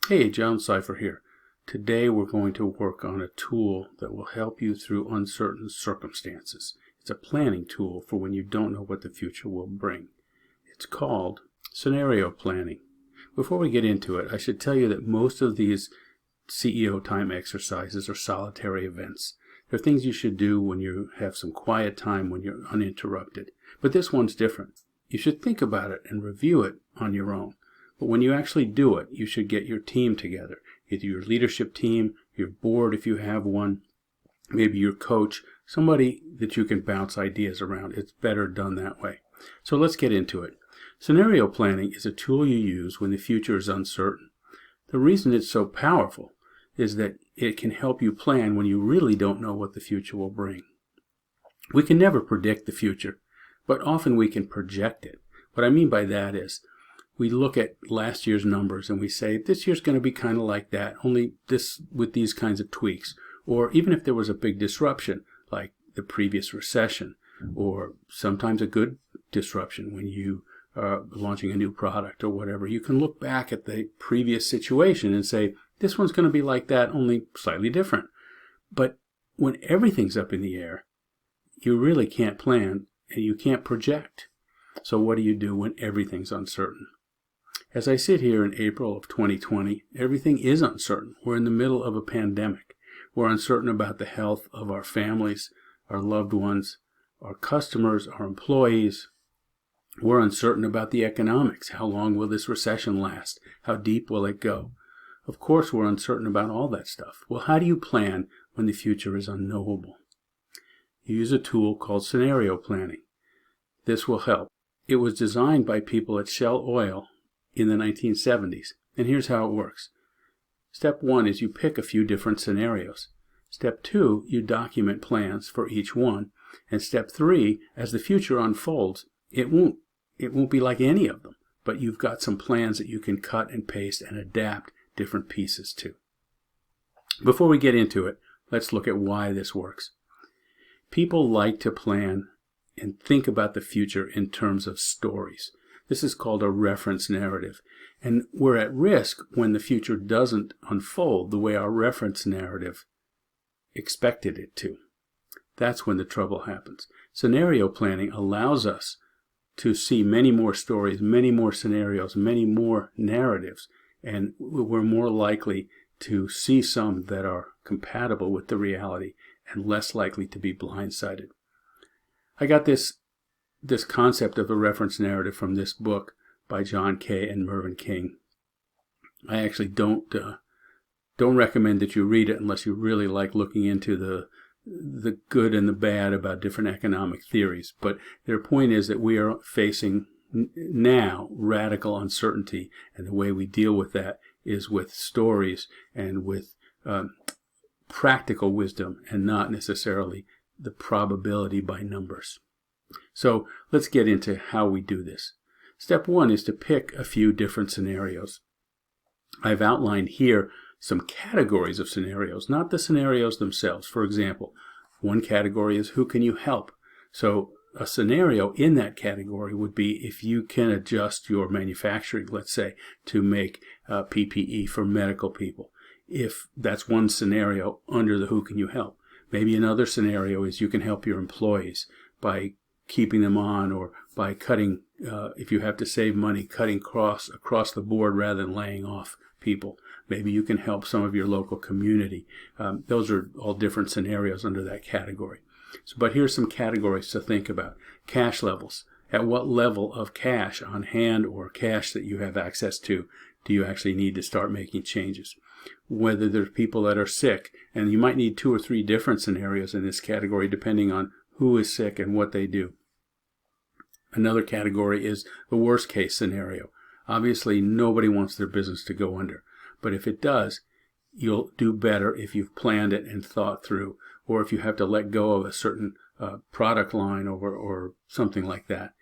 Hey, John Cipher here. Today we're going to work on a tool that will help you through uncertain circumstances. It's a planning tool for when you don't know what the future will bring. It's called scenario planning. Before we get into it, I should tell you that most of these CEO time exercises are solitary events. They're things you should do when you have some quiet time, when you're uninterrupted. But this one's different. You should think about it and review it on your own. But when you actually do it, you should get your team together, either your leadership team, your board if you have one, maybe your coach, somebody that you can bounce ideas around. It's better done that way. So let's get into it. Scenario planning is a tool you use when the future is uncertain. The reason it's so powerful is that it can help you plan when you really don't know what the future will bring. We can never predict the future, but often we can project it. What I mean by that is, we look at last year's numbers and we say, this year's going to be kind of like that, only this with these kinds of tweaks. Or even if there was a big disruption, like the previous recession, or sometimes a good disruption when you are launching a new product or whatever, you can look back at the previous situation and say, this one's going to be like that, only slightly different. But when everything's up in the air, you really can't plan and you can't project. So what do you do when everything's uncertain? As I sit here in April of 2020, everything is uncertain. We're in the middle of a pandemic. We're uncertain about the health of our families, our loved ones, our customers, our employees. We're uncertain about the economics. How long will this recession last? How deep will it go? Of course, we're uncertain about all that stuff. Well, how do you plan when the future is unknowable? You use a tool called scenario planning. This will help. It was designed by people at Shell Oil in the 1970s. And here's how it works. Step 1 is you pick a few different scenarios. Step 2, you document plans for each one. And step 3, as the future unfolds, it won't be like any of them, but you've got some plans that you can cut and paste and adapt different pieces to. Before we get into it, let's look at why this works. People like to plan and think about the future in terms of stories. This is called a reference narrative. And we're at risk when the future doesn't unfold the way our reference narrative expected it to. That's when the trouble happens. Scenario planning allows us to see many more stories, many more scenarios, many more narratives, and we're more likely to see some that are compatible with the reality and less likely to be blindsided. I got this concept of a reference narrative from this book by John Kay and Mervyn King. I actually don't recommend that you read it unless you really like looking into the good and the bad about different economic theories. But their point is that we are facing now radical uncertainty, and the way we deal with that is with stories and with practical wisdom and not necessarily the probability by numbers. So let's get into how we do this. Step 1 is to pick a few different scenarios. I've outlined here some categories of scenarios, not the scenarios themselves. For example, one category is who can you help? So a scenario in that category would be if you can adjust your manufacturing, let's say, to make PPE for medical people. If that's one scenario under the who can you help. Maybe another scenario is you can help your employees by keeping them on, or by cutting, if you have to save money, cutting across the board rather than laying off people. Maybe you can help some of your local community. Those are all different scenarios under that category. But here's some categories to think about. Cash levels. At what level of cash on hand or cash that you have access to do you actually need to start making changes? Whether there's people that are sick, and you might need 2 or 3 different scenarios in this category depending on who is sick and what they do. Another category is the worst case scenario. Obviously, nobody wants their business to go under. But if it does, you'll do better if you've planned it and thought through, or if you have to let go of a certain product line or something like that.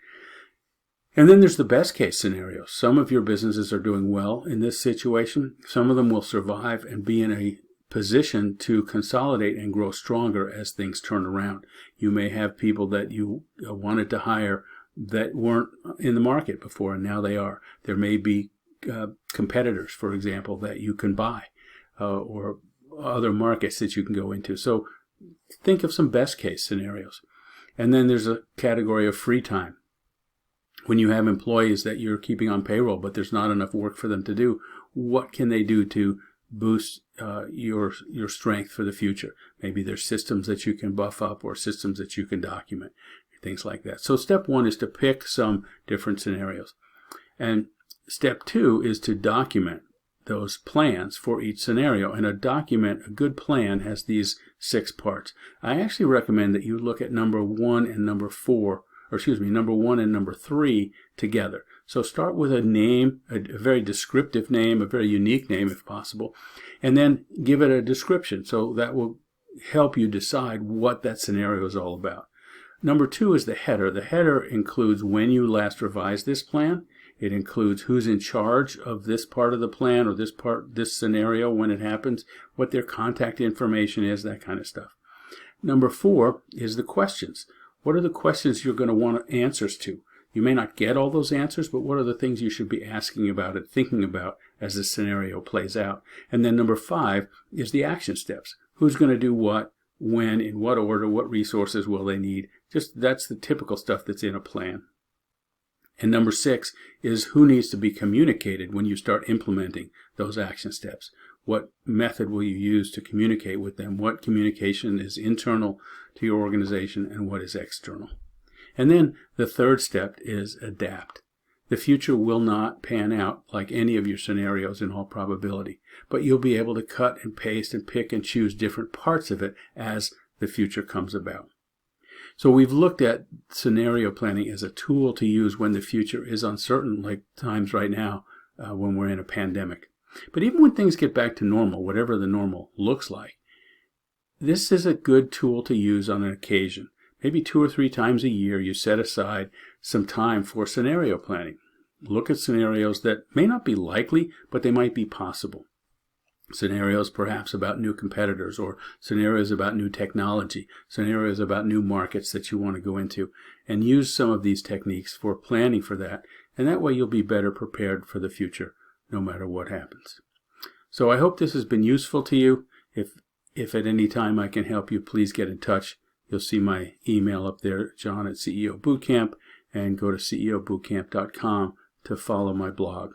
And then there's the best case scenario. Some of your businesses are doing well in this situation. Some of them will survive and be in a position to consolidate and grow stronger as things turn around. You may have people that you wanted to hire that weren't in the market before, and now they are. There may be competitors, for example, that you can buy, or other markets that you can go into. So think of some best case scenarios. And then there's a category of free time. When you have employees that you're keeping on payroll, but there's not enough work for them to do, what can they do to boost your strength for the future? Maybe there's systems that you can buff up or systems that you can document, things like that. So step one is to pick some different scenarios. And step two is to document those plans for each scenario. And a good plan has these 6 parts. I actually recommend that you look at number 1 and number 3 together. So start with a name, a very descriptive name, a very unique name if possible, and then give it a description. So that will help you decide what that scenario is all about. Number 2 is the header. The header includes when you last revised this plan. It includes who's in charge of this part of the plan or this scenario when it happens, what their contact information is, that kind of stuff. Number 4 is the questions. What are the questions you're going to want answers to? You may not get all those answers, but what are the things you should be asking about and thinking about as the scenario plays out? And then number 5 is the action steps. Who's going to do what, when, in what order, what resources will they need? That's the typical stuff that's in a plan. And number 6 is who needs to be communicated when you start implementing those action steps. What method will you use to communicate with them? What communication is internal to your organization and what is external? And then the third step is adapt. The future will not pan out like any of your scenarios in all probability, but you'll be able to cut and paste and pick and choose different parts of it as the future comes about. So we've looked at scenario planning as a tool to use when the future is uncertain, like times right now when we're in a pandemic. But even when things get back to normal, whatever the normal looks like, this is a good tool to use on an occasion. Maybe 2 or 3 times a year you set aside some time for scenario planning. Look at scenarios that may not be likely, but they might be possible. Scenarios perhaps about new competitors, or scenarios about new technology, scenarios about new markets that you want to go into, and use some of these techniques for planning for that, and that way you'll be better prepared for the future no matter what happens. So I hope this has been useful to you. If at any time I can help you, please get in touch. You'll see my email up there, John at CEO Bootcamp, and go to ceobootcamp.com to follow my blog.